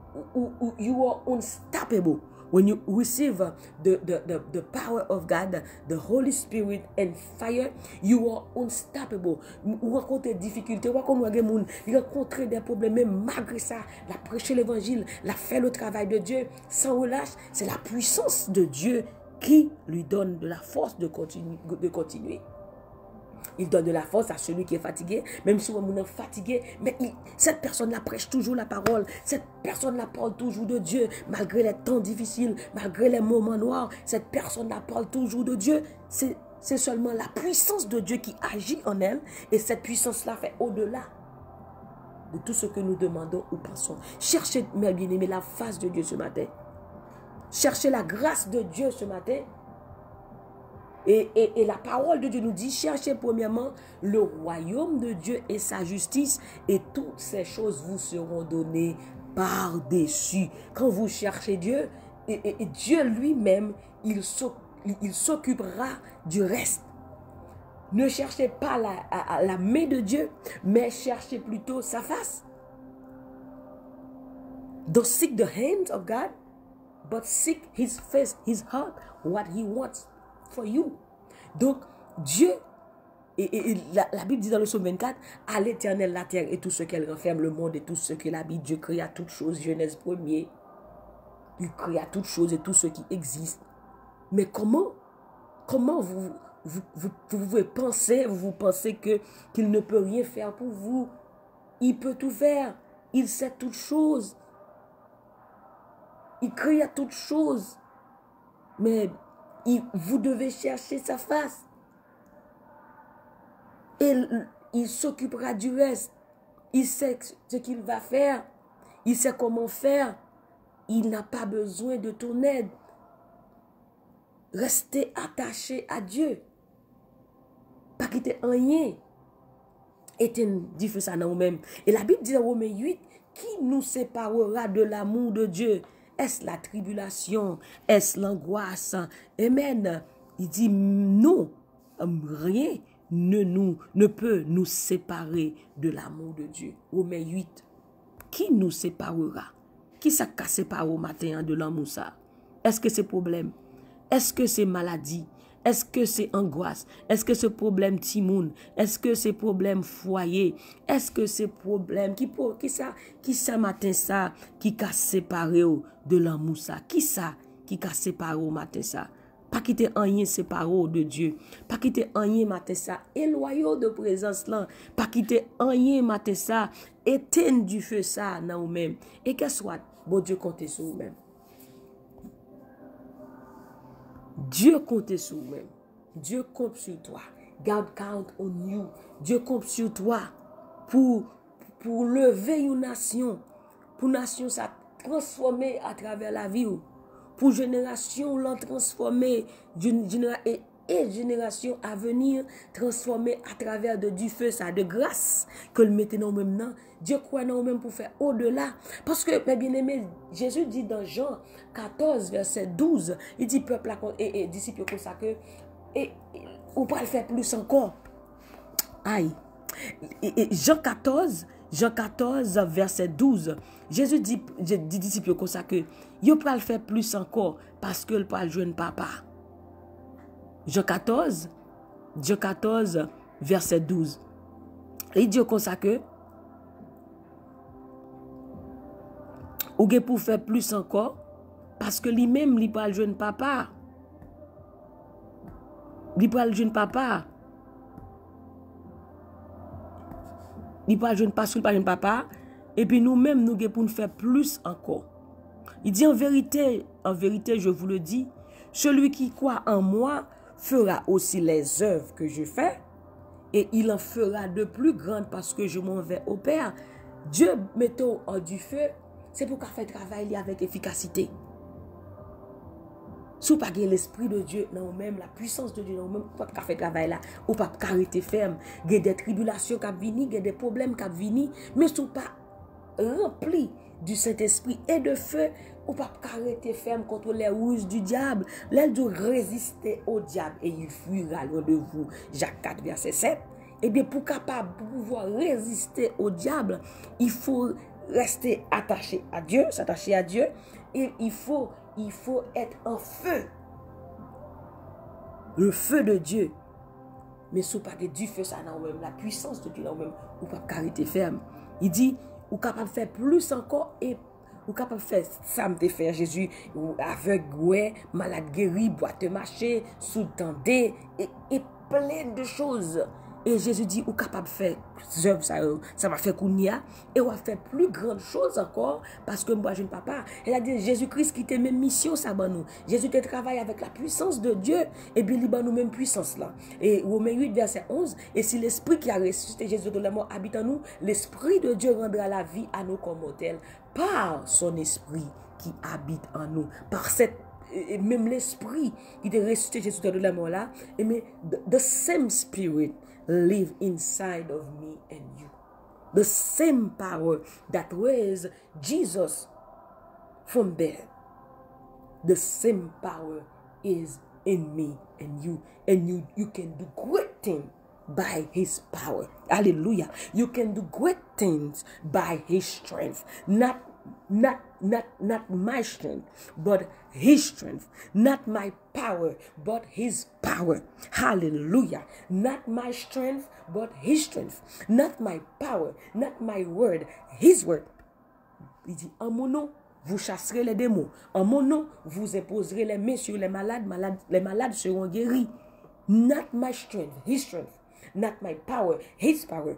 you are unstoppable. When you receive the power of God, the Holy Spirit and fire, you are unstoppable. Vous rencontrez des difficultés, vous rencontrez des problèmes, mais malgré ça, la prêcher l'évangile, la faire le travail de Dieu sans relâche, c'est la puissance de Dieu qui lui donne de la force de continuer. Il donne de la force à celui qui est fatigué, même si on est fatigué, mais cette personne-là prêche toujours la parole, cette personne-là parle toujours de Dieu, malgré les temps difficiles, malgré les moments noirs, cette personne-là parle toujours de Dieu. C'est seulement la puissance de Dieu qui agit en elle, et cette puissance-là fait au-delà de tout ce que nous demandons ou pensons. Cherchez, mes bien-aimés, la face de Dieu ce matin. Cherchez la grâce de Dieu ce matin. Et la parole de Dieu nous dit, cherchez premièrement le royaume de Dieu et sa justice, et toutes ces choses vous seront données par-dessus. Quand vous cherchez Dieu, et Dieu lui-même, il s'occupera du reste. Ne cherchez pas la main de Dieu, mais cherchez plutôt sa face. Don't seek the hands of God, but seek his face, his heart, what he wants for you. Donc, Dieu, et la Bible dit dans le psaume 24, à l'Éternel la terre et tout ce qu'elle renferme, le monde et tout ce qu'elle habite. Dieu créa toutes choses, Genèse 1er. Il créa toutes choses et tout ce qui existe. Mais comment vous pouvez penser, vous pensez qu'il ne peut rien faire pour vous? Il peut tout faire. Il sait toutes choses. Il crée toutes choses. Mais vous devez chercher sa face. Et il s'occupera du reste. Il sait ce qu'il va faire. Il sait comment faire. Il n'a pas besoin de ton aide. Restez attaché à Dieu. Pas quitter rien. Et dit ça dans nous-mêmes. Et la Bible dit dans Romains 8, qui nous séparera de l'amour de Dieu? Est-ce la tribulation? Est-ce l'angoisse? Amen. Il dit non, rien ne peut nous séparer de l'amour de Dieu. Romains 8. Qui nous séparera? Qui ça qu'a séparé au matin de l'amour ça? Est-ce que c'est problème? Est-ce que c'est maladie? Est-ce que c'est angoisse? Est-ce que c'est problème timoun? Est-ce que c'est problème foyer? Est-ce que c'est problème qui ça matin ça qui qu'a séparé de l'amour ça? Qui ça qui qu'a séparé au matin ça? Pas quitter rien séparé de Dieu. Pas quitter rien matin ça. Éloigné de présence là. Pas quitter rien matin ça. Éteindre du feu ça dans vous-même. Et que soit, bon Dieu compte sur vous-même. Dieu compte sur vous-même. Dieu compte sur toi. God count on you. Dieu compte sur toi pour lever une nation. Pour nation ça transformer à travers la vie. Pour génération l'en transformer et génération à venir transformer à travers du feu ça de grâce que le mettez dans même temps. Dieu croit dans même pour faire au-delà parce que mes bien-aimés, Jésus dit dans Jean 14 verset 12, il dit peuple et disciples comme ça que et ou pas le faire plus encore. Aïe. Et Jean 14 verset 12, Jésus dit disciples comme ça que yo pas le faire plus encore parce que le pas joindre papa. Jean 14 verset 12. Il dit comme ça que ou ge pour faire plus encore parce que lui-même il pas joindre papa. Il pas joindre papa. Il pas jeune parce qu'il pas jeune papa et puis nous-mêmes nous pour nous faire plus encore. Il dit en vérité, je vous le dis, celui qui croit en moi fera aussi les œuvres que je fais et il en fera de plus grandes parce que je m'en vais au Père. Dieu mettons en du feu, c'est pour qu'on fait travail avec efficacité. Si vous n'avez pas l'esprit de Dieu, non, même la puissance de Dieu, non, même vous ne pouvez pas faire travail là, ou pas arrêter ferme. Il y a des tribulations qui viennent, il y a des problèmes qui viennent, mais si vous n'êtes pas rempli du Saint-Esprit et de feu, vous ne pouvez pas arrêter ferme contre les ruses du diable. L'aile doit résister au diable et il fuira loin de vous. Jacques 4, verset 7. Eh bien, pour pouvoir résister au diable, il faut rester attaché à Dieu, s'attacher à Dieu, et il faut être en feu. Le feu de Dieu. Mais si vous pas du feu, ça n'a même la puissance de Dieu, là même, vous pas carité ferme. Il dit, vous capable de faire plus encore et vous capable de faire ça me faire Jésus aveugle, ouais, malade guéri, boite marché, sous-tendé et plein de choses. Et Jésus dit, vous capable de faire œuvres, ça va faire kounia, et on va faire plus grande chose encore, parce que moi, je ne papa. Il a dit, Jésus-Christ qui était même mission, ça va nous. Jésus qui travaille avec la puissance de Dieu, et bien, il a nous même puissance là. Et Romains 8, verset 11, et si l'esprit qui a ressuscité Jésus de la mort habite en nous, l'esprit de Dieu rendra la vie à nous comme mortels, par son esprit qui habite en nous, par cette et même l'esprit qui était ressuscité Jésus de la mort là, et mais the same spirit live inside of me and you. The same power that raised Jesus from death. The same power is in me and you. And you can do great things by his power. Hallelujah. You can do great things by his strength. Not my strength, but his strength. Not my power, but his power. Hallelujah. Not my strength, but his strength. Not my power, not my word, his word. Il dit, en mon nom, vous chasserez les démons. En mon nom, vous imposerez les mains sur les malades, les malades seront guéris. Not my strength, his strength. Not my power, his power.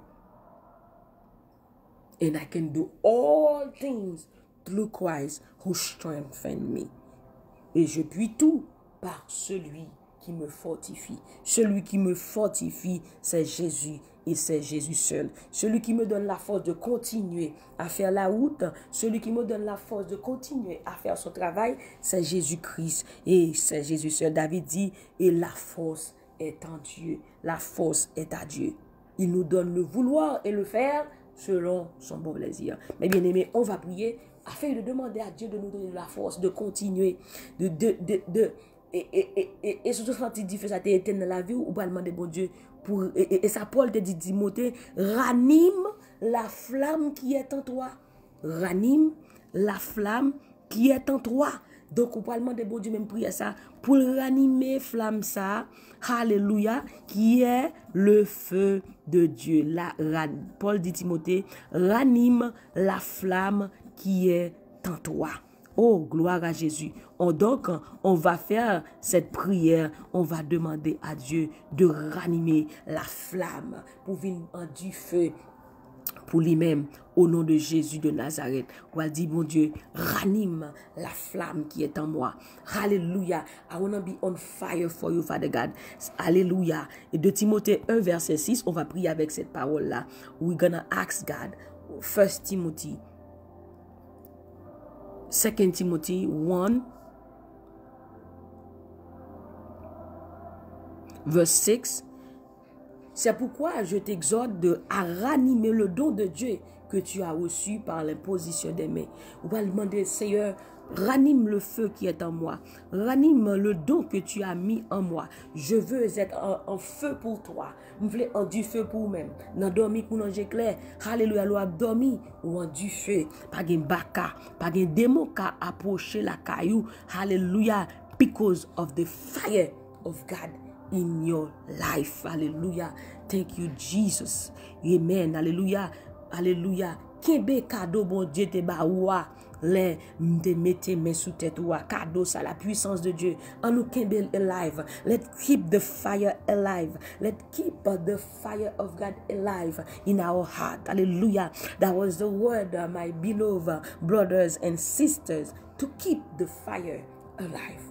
And I can do all things through Christ who strengthens me. Et je puis tout par celui qui me fortifie. Celui qui me fortifie, c'est Jésus et c'est Jésus seul. Celui qui me donne la force de continuer à faire la route, celui qui me donne la force de continuer à faire son travail, c'est Jésus-Christ et c'est Jésus seul. David dit, et la force est en Dieu. La force est à Dieu. Il nous donne le vouloir et le faire selon son bon plaisir. Mais bien aimé, on va prier afin de demander à Dieu de nous donner la force de continuer, et surtout quand il dit que ça t'est éteint dans la vie, ou pas demander bon Dieu pour, et ça Paul te dit Timothée, ranime la flamme qui est en toi. Ranime la flamme qui est en toi. Donc, on parle de bon Dieu, même prier ça, pour ranimer flamme ça, alléluia, qui est le feu de Dieu. Paul dit Timothée, ranime la flamme qui est en toi. Oh, gloire à Jésus. Donc, on va faire cette prière, on va demander à Dieu de ranimer la flamme pour venir en du feu pour lui-même, au nom de Jésus de Nazareth. On va dire, bon Dieu, ranime la flamme qui est en moi. Alléluia. I want to be on fire for you, Father God. Alléluia. Et de Timothée 1, verset 6, on va prier avec cette parole-là. We're gonna ask God, 1 Timothy, 2 Timothy 1, verse 6. C'est pourquoi je t'exhorte à ranimer le don de Dieu que tu as reçu par l'imposition des mains. On va demander, Seigneur, ranime le feu qui est en moi. Ranime le don que tu as mis en moi. Je veux être en feu pour toi. Je veux en du feu pour moi-même. Dans dormi pour nous éclair. Alléluia, l'on a dormi ou en du feu. Pas de baka, pas de démon qui approcher la caillou. Alléluia, because of the fire of God in your life. Hallelujah. Thank you, Jesus. Amen. Hallelujah. Hallelujah. Kebe cadeau bon Dieu te ba oua. Les de mettez mes sous tête oua. Cadeau ça la puissance de Dieu. En nous kebe alive. Let's keep the fire alive. Let's keep the fire of God alive in our heart. Hallelujah. That was the word, my beloved brothers and sisters, to keep the fire alive.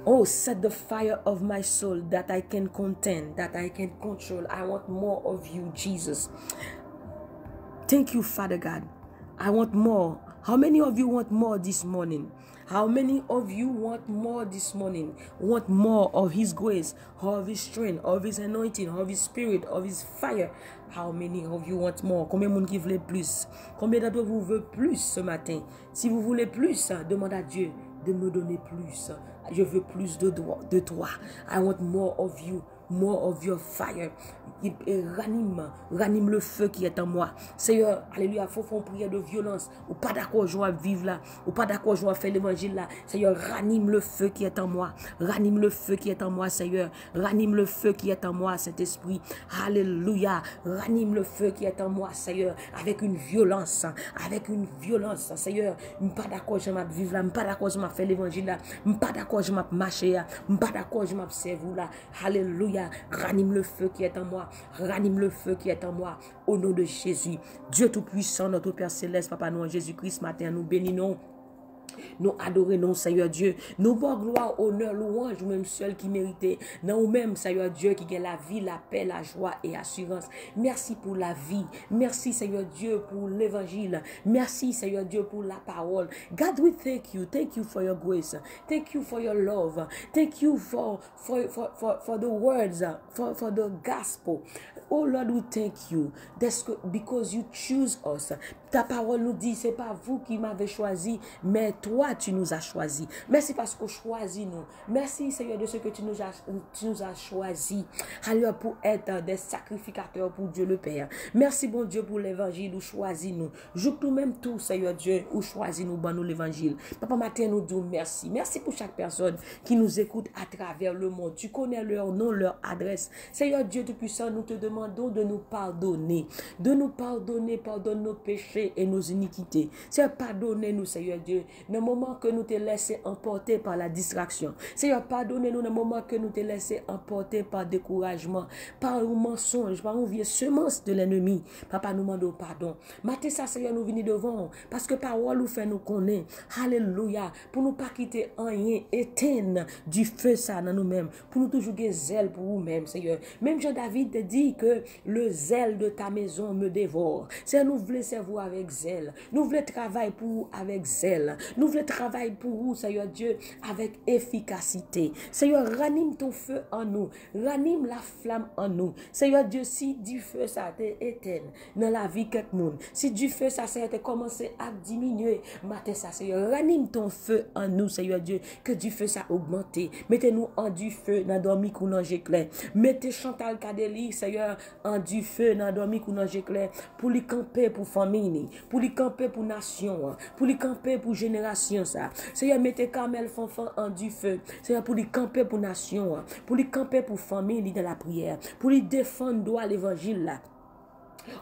Oh, set the fire of my soul that I can contain, that I can control. I want more of you, Jesus. Thank you, Father God. I want more. How many of you want more this morning? How many of you want more this morning? Want more of His grace, of His strength, of His anointing, of His spirit, of His fire? How many of you want more? Combien de monde qui veut plus? Combien d'entre vous veut plus ce matin? Si vous voulez plus, demandez à Dieu de me donner plus. Je veux plus de toi. I want more of you, more of your fire. Ranime le feu qui est en moi. Seigneur, alléluia, faut faire une prière de violence. Ou pas d'accord, je vais vivre là. Ou pas d'accord, je vais faire l'évangile là. Seigneur, ranime le feu qui est en moi. Ranime le feu qui est en moi, Seigneur. Ranime le feu qui est en moi, Saint-Esprit. Alléluia. Ranime le feu qui est en moi, Seigneur. Avec une violence. Avec une violence, Seigneur. Je ne suis pas d'accord, je vais vivre là. Je ne suis pas d'accord, je vais faire l'évangile là. Je ne suis pas d'accord, je vais marcher là. Je ne suis pas d'accord, je vais servir là. Alléluia. Ranime le feu qui est en moi. Ranime le feu qui est en moi. Au nom de Jésus. Dieu Tout-Puissant, notre Père Céleste, Papa, nous en Jésus-Christ, matin, nous bénissons. Nous adorons, Seigneur Dieu. Nous bon gloire, honneur, louange, même seul qui méritait. Non, même, Seigneur Dieu, qui gagne la vie, la paix, la joie et assurance. Merci pour la vie. Merci, Seigneur Dieu, pour l'évangile. Merci, Seigneur Dieu, pour la parole. God, we thank you. Thank you for your grace. Thank you for your love. Thank you for the words, for the gospel. Oh Lord, we thank you. That's because you choose us. Ta parole nous dit, c'est pas vous qui m'avez choisi, mais toi, tu nous as choisi. Merci parce que choisis nous. Merci, Seigneur, de ce que tu nous as choisi. Alors, pour être des sacrificateurs pour Dieu le Père. Merci, bon Dieu, pour l'évangile où choisis nous. Joue nous-mêmes tout, Seigneur Dieu, où choisis nous, bon nous l'évangile. Papa, matin, nous disons merci. Merci pour chaque personne qui nous écoute à travers le monde. Tu connais leur nom, leur adresse. Seigneur Dieu Tout-Puissant, nous te demandons demandons de nous pardonner. De nous pardonner, pardonne nos péchés et nos iniquités. Seigneur, pardonnez-nous, Seigneur Dieu, dans le moment que nous te laissé emporter par la distraction. Seigneur, pardonnez-nous dans le moment que nous te laissé emporter par découragement, par un mensonge, par une vieille semence de l'ennemi. Papa, nous demandons pardon. Matin ça, Seigneur, nous venons devant, parce que parole nous fait nous connaître. Alléluia. Pour nous pas quitter rien, éteindre du feu ça dans nous-mêmes. Pour nous toujours garder zèle pour nous-mêmes, Seigneur. Même Jean-David te dit que le zèle de ta maison me dévore. Seigneur, nous voulons servir avec zèle. Nous voulons travailler pour vous avec zèle. Nous voulons travailler pour vous, Seigneur Dieu, avec efficacité. Seigneur, ranime ton feu en nous. Ranime la flamme en nous. Seigneur Dieu, si du feu ça t'est éteint dans la vie de quelqu'un, si du feu ça a commencé à diminuer, matin ça, Seigneur, ranime ton feu en nous, Seigneur Dieu, que du feu ça augmente. Mettez-nous en du feu dans dormi qu'on en clair. Mettez Chantal Kadeli, Seigneur, en du feu dans dormi qu'on en clair, pour lui camper pour famille, pour lui camper pour nation, pour lui camper pour génération ça. Seigneur, mettez Carmel Fanfan en du feu, Seigneur, pour lui camper pour nation, pour lui camper pour famille dans la prière, pour lui défendre droit l'évangile là.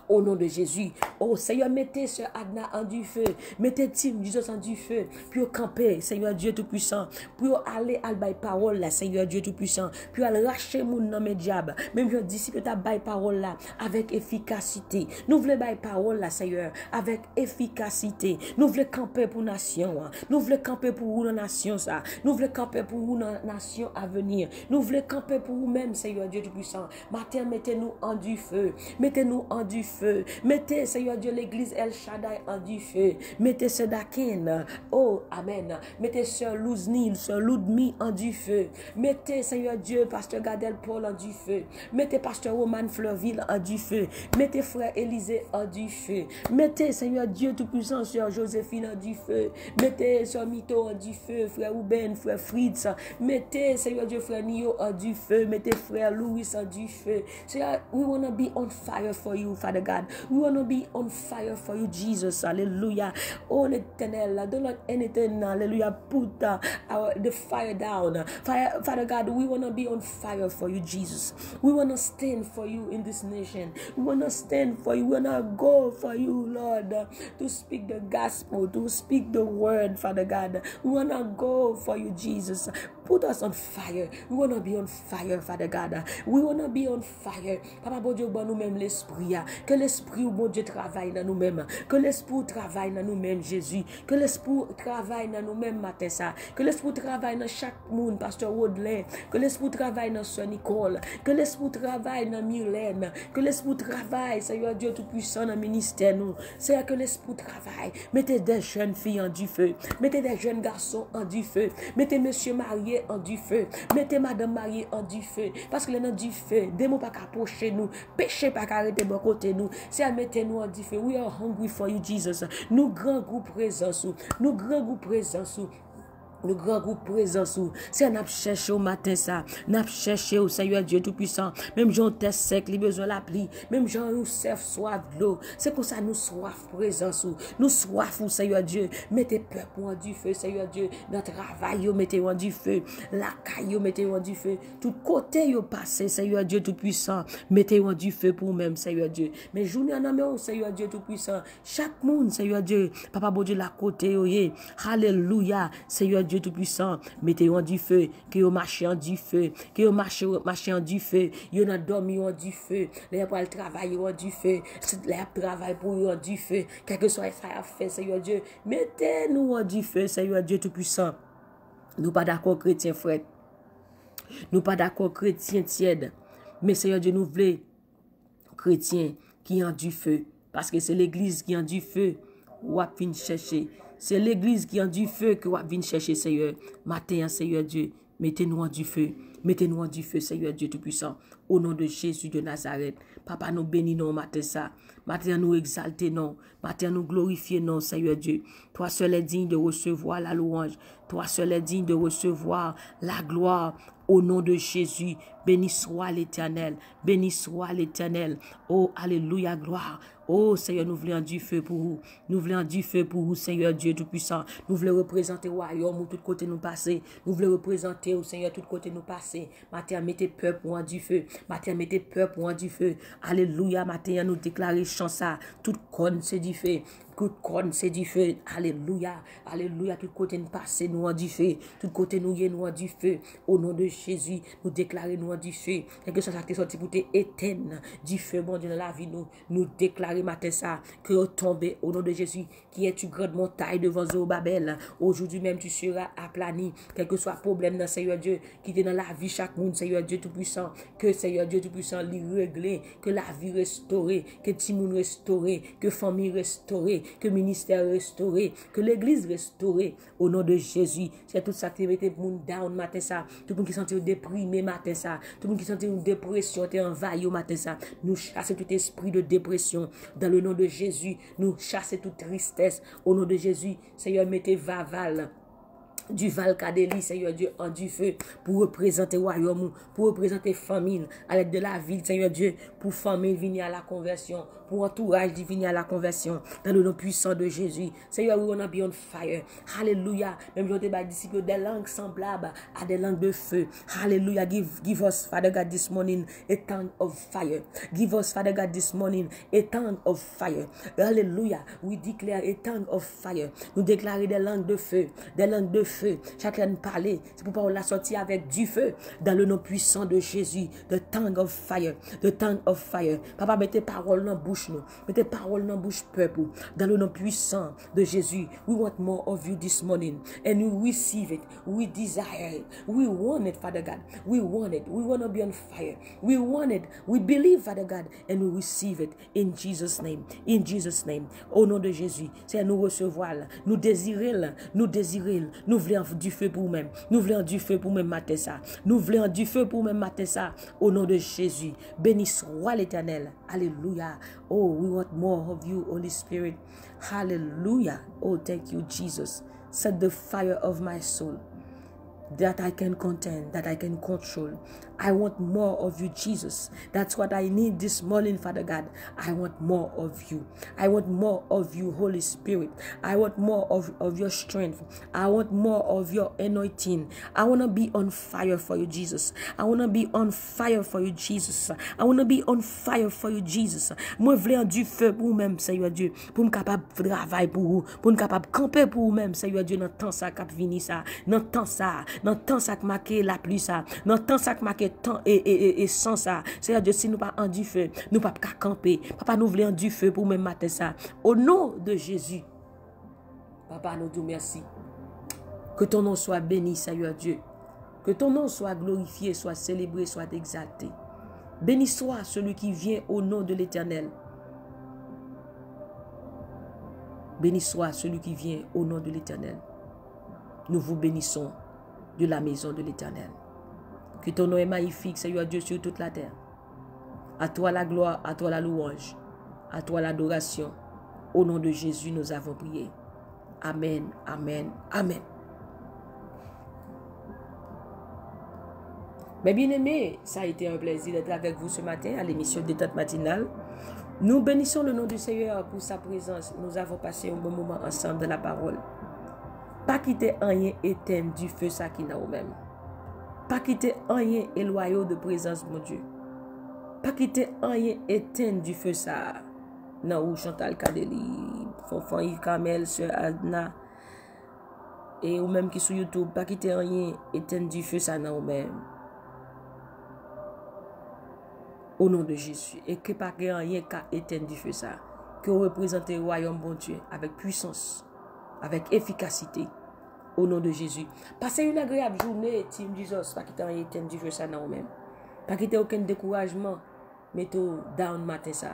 Au nom de Jésus. Oh Seigneur, mettez ce Adna en du feu. Mettez Tim Jesus en du feu. Puis au camper, Seigneur Dieu Tout-Puissant. Puis aller à la parole là, Seigneur Dieu Tout-Puissant. Puis à racher mon nom et diable. Même je disciple ta baille parole là avec efficacité. Nous voulons baille parole là, Seigneur, avec efficacité. Nous voulons camper pour nation. Nous voulons camper pour vous dans nation ça. Nous voulons camper pour vous dans nation à venir. Nous voulons camper pour vous-même, Seigneur Dieu Tout-Puissant. Matin, mettez-nous en du feu. Mettez-nous en du feu. Mettez, Seigneur Dieu, l'église El Shaddai en du feu. Mettez ce Dakin. Oh, Amen. Mettez Sœur Louznil, Sœur Loudmi en du feu. Mettez, Seigneur Dieu, Pasteur Gadel Paul en du feu. Mettez Pasteur Roman Fleurville en du feu. Mettez Frère Élisée en du feu. Mettez, Seigneur Dieu Tout-Puissant, Sœur Joséphine en du feu. Mettez Sœur Mito en du feu. Frère Ruben, Frère Fritz. Mettez, Seigneur Dieu, Frère Nio en du feu. Mettez Frère Louis en du feu. Seigneur, we want to be on fire for you, Father God. We want to be on fire for you, Jesus. Hallelujah. Oh, l'éternel, don't let anything, hallelujah, put the fire down. Fire, Father God, we want to be on fire for you, Jesus. We want to stand for you in this nation. We want to stand for you. We want to go for you, Lord, to speak the gospel, to speak the word, Father God. We want to go for you, Jesus. Put us on fire. We want to be on fire, Father God. We want to be on fire. Papa, bon Dieu, bon nous-mêmes l'esprit. Que l'esprit, bon Dieu, travaille dans nous-mêmes. Que l'esprit travaille dans nous-mêmes, Jésus. Que l'esprit travaille dans nous-mêmes, matin ça. Que l'esprit travaille dans chaque monde, Pasteur Woodley. Que l'esprit travaille dans Sœur Nicole. Que l'esprit travaille dans Mylène. Que l'esprit travaille, Seigneur Dieu Tout-Puissant, dans le ministère, nous. C'est que l'esprit travaille. Mettez des jeunes filles en du feu. Mettez des jeunes garçons en du feu. Mettez monsieur marié en du feu. Mettez madame mariée en du feu. Parce que le du feu, des mots pas qu'approcher nous. Péché pas qu'arrêter de côté nous. C'est à mettre nous en du feu. We are hungry for you, Jesus. Nous grand groupe présence. Nous grand groupe présence. Le grand groupe présence, c'est n'a cherché au matin ça, n'a cherché au Seigneur Dieu Tout-Puissant, même Jean test sec, les besoins la pluie, même Jean nous serve soif de l'eau, c'est comme ça nous soif présence, nous soif au Seigneur Dieu, mettez peuple en du feu, Seigneur Dieu, notre travail, mettez en du feu, la caille, mettez en du feu, tout côté, yo passé, Seigneur Dieu Tout-Puissant, mettez en du feu pour même, Seigneur Dieu, mais journée en amont, Seigneur Dieu Tout-Puissant, chaque monde, Seigneur Dieu, Papa bon Dieu, la côté, alléluia, Seigneur Dieu Tout-Puissant, mettez en du feu, que vous marchez en du feu, que vous marchez en du feu, vous n'avez dormi en du feu, les pour le travail en du feu, les travail pour en du feu, quel que soit ça à faire, Seigneur Dieu, mettez-nous en du feu, Seigneur Dieu Tout-Puissant. Nous pas d'accord chrétien frère, nous pas d'accord chrétien tiède, mais Seigneur Dieu nous voulons chrétien qui en du feu, parce que c'est l'église qui en du feu, ou à fin chercher. C'est l'église qui a du feu que vous venez chercher, Seigneur. Matin, Seigneur Dieu, mettez-nous en du feu. Mettez-nous en du feu, Seigneur Dieu Tout-Puissant. Au nom de Jésus de Nazareth. Papa, nous bénissons matin ça. Matin, nous exaltons. Matin, nous glorifions, Seigneur Dieu. Toi seul est digne de recevoir la louange. Toi seul est digne de recevoir la gloire. Au nom de Jésus, béni soit l'Éternel. Béni soit l'Éternel. Oh, alléluia, gloire. Oh, Seigneur, nous voulons du feu pour vous. Nous voulons du feu pour vous, Seigneur Dieu Tout-Puissant. Nous voulons représenter au royaume où tout côté nous passer. Nous voulons représenter au Seigneur tout côté nous passer. Matin, mettez peuple en du feu. Matin, mettez peur pour du feu. Alléluia, matin, nous déclarer chant ça. Tout corne, c'est du feu. Tout corne, c'est du feu. Alléluia, alléluia. Tout côté nous passer, nous en du feu. Tout côté nous y nous en du feu. Au nom de Jésus, nous déclarer nous en du feu. Quelque chose qui est sorti pour éteindre du feu, mon Dieu, dans la vie, nous déclarer matin ça. Que vous tombez au nom de Jésus, qui est une grande montagne devant Zorobabel. Aujourd'hui même, tu seras aplani. Quel que soit le problème, dans Seigneur Dieu, qui est dans la vie chaque monde, Seigneur Dieu Tout-Puissant. Que Seigneur Dieu Tout-Puissant, lui régler. Que la vie restaurée. Que Timoun restauré. Que famille restaurée. Que ministère restauré, que l'église restaurée au nom de Jésus. C'est toute ça qui mettait moun down matin ça, tout le monde qui sentait déprimé matin ça, tout le monde qui sentait une dépression était envahi au matin ça. Nous chasser tout esprit de dépression dans le nom de Jésus. Nous chasser toute tristesse au nom de Jésus. Seigneur, mettez Vaval du Val-Cadélie, Seigneur Dieu, en du feu, pour représenter royaume, pour représenter famille, à l'aide de la ville, Seigneur Dieu, pour famille venir à la conversion, pour entourage venir à la conversion, dans le nom puissant de Jésus. Seigneur, we wanna be on fire. Alléluia. Même je te disciples des langues semblables à des langues de feu. Alléluia. Give us, Father God, this morning, a tongue of fire. Give us, Father God, this morning, a tongue of fire. Alléluia. We declare a tongue of fire. Nous déclarer des langues de feu, des langues de feu. Chacun parler, c'est pour pouvoir la sortir avec du feu dans le nom puissant de Jésus. The tongue of fire, the tongue of fire. Papa, mettez parole dans la bouche nous, mettez parole dans la bouche peuple dans le nom puissant de Jésus. We want more of you this morning and we receive it. We desire it. We want it, Father God. We want it. We want to be on fire. We want it. We believe, Father God, and we receive it in Jesus' name. In Jesus' name. Au nom de Jésus, c'est à nous recevoir, nous désirer, nous désirer, nous voulons du feu pour nous-mêmes. Nous voulons du feu pour nous-mêmes matin ça. Nous voulons du feu pour nous-mêmes matin ça. Au nom de Jésus. Béni soit l'Éternel. Alléluia. Oh, we want more of you, Holy Spirit. Hallelujah. Oh, thank you, Jesus. Set the fire of my soul that I can contain, that I can control. I want more of you, Jesus. That's what I need this morning, Father God. I want more of you. I want more of you, Holy Spirit. I want more of your strength. I want more of your anointing. I want to be on fire for you, Jesus. I want to be on fire for you, Jesus. I want to be on fire for you, Jesus. Moi, je veux du feu pour vous-même, Seigneur Dieu, pour me capable de travailler pour vous, pour me capable de camper pour vous-même, Seigneur Dieu, dans le temps ça qui vient ça, dans le temps ça, dans le temps ça qui marque la pluie ça, dans le temps ça qui marque temps et sans ça. Seigneur Dieu, si nous pas en du feu, nous pas camper. Papa, nous voulons du feu pour même matin ça. Au nom de Jésus. Papa, nous disons merci. Que ton nom soit béni, Seigneur Dieu. Que ton nom soit glorifié, soit célébré, soit exalté. Béni soit celui qui vient au nom de l'Éternel. Béni soit celui qui vient au nom de l'Éternel. Nous vous bénissons de la maison de l'Éternel. Que ton nom est magnifique, Seigneur Dieu, sur toute la terre. À toi la gloire, à toi la louange, à toi l'adoration. Au nom de Jésus, nous avons prié. Amen, amen, amen. Mes bien-aimés, ça a été un plaisir d'être avec vous ce matin à l'émission Détente matinale. Nous bénissons le nom du Seigneur pour sa présence. Nous avons passé un bon moment ensemble dans la parole. Pas quitter rien éteindre du feu ça qui n'a au même. Pas quitter rien éloigné de présence mon Dieu. Pas quitter rien éteindre du feu ça. Non, ou Chantal Kadeli, Fonfon Yves Kamel, Sœur Adna, et ou même qui sur YouTube, pas quitter rien éteindre du feu ça non même. Au nom de Jésus. Et que pas rien qu'à éteindre du feu ça. Que vous représentez le royaume bon Dieu avec puissance, avec efficacité. Au nom de Jésus. Passez une agréable journée, Team Jesus. Pas quitter rien éteindre du feu ça non même. Pas quitter aucun découragement. Mettez down matin ça.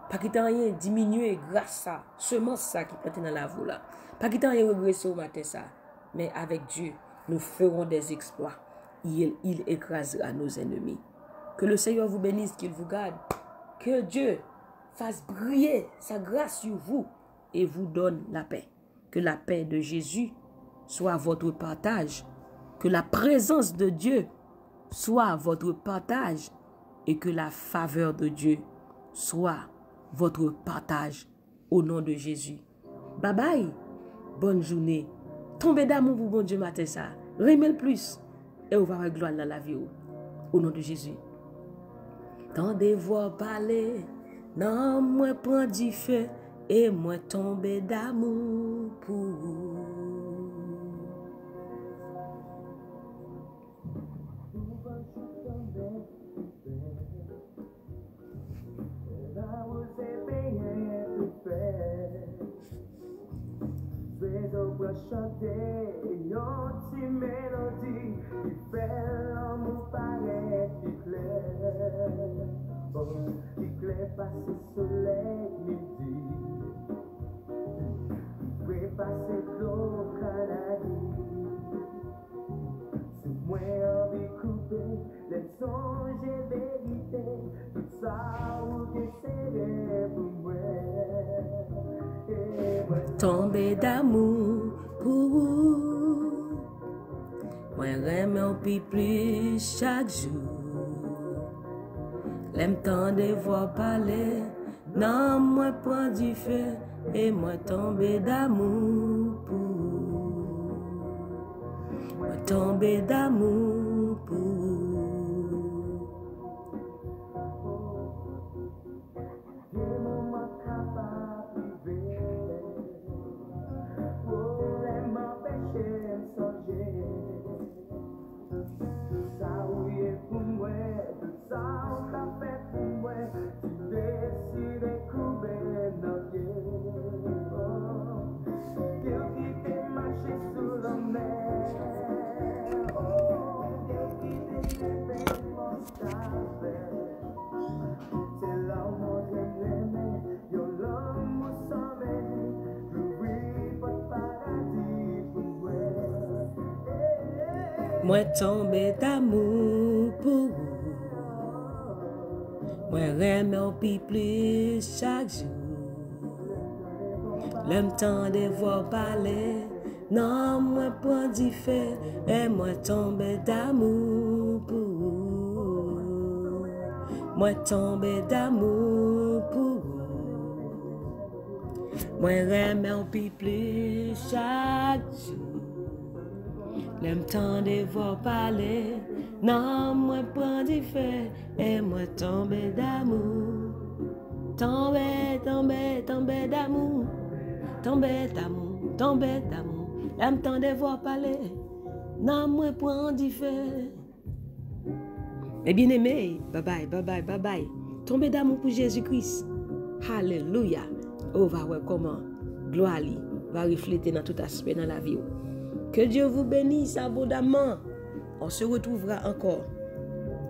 Pas quitter rien diminuer grâce ça. Semence ça qui plante dans la voie là. Pas quitter rien regresser au matin ça. Mais avec Dieu, nous ferons des exploits. Il écrasera nos ennemis. Que le Seigneur vous bénisse, qu'il vous garde. Que Dieu fasse briller sa grâce sur vous et vous donne la paix. Que la paix de Jésus soit votre partage. Que la présence de Dieu soit votre partage. Et que la faveur de Dieu soit votre partage. Au nom de Jésus. Bye bye. Bonne journée. Tombez d'amour pour bon Dieu matin ça. Remets le plus. Et on va avoir gloire dans la vie. Au nom de Jésus. tant de voix parler, non, moi prends du feu, et moi tomber d'amour pour vous. Chanter une petite mélodie qui fait l'amour paraître qui clair passer soleil midi, qui passer l'eau canadi. C'est moi envie couper les songes et vérité, tout ça ou que c'est pour moi. Tomber d'amour pour vous. Moi j'aime un peu plus chaque jour. L'aime tant de voir parler. Non, moi prends du feu et moi tomber d'amour pour vous. Moi tomber d'amour pour vous. Moi tomber d'amour pour vous. Moi j'aime un peu plus chaque jour. L'aime tant de voir parler. Non, moi prends du feu et moi tomber d'amour pour vous. Moi tomber d'amour pour vous. Moi j'aime un peu plus chaque jour. L'aime tant de voir parler, non, moi prends du feu, et moi tomber d'amour. Tomber, tomber, tomber d'amour. Tomber d'amour, tomber d'amour. L'aime tant de voir parler, non, moi prends du feu. Mes bien-aimés, bye bye, bye bye, bye bye. Tomber d'amour pour Jésus-Christ. Alléluia. On va voir comment gloire va refléter dans tout aspect dans la vie. Que Dieu vous bénisse abondamment. On se retrouvera encore.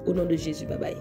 Au nom de Jésus. Bye bye.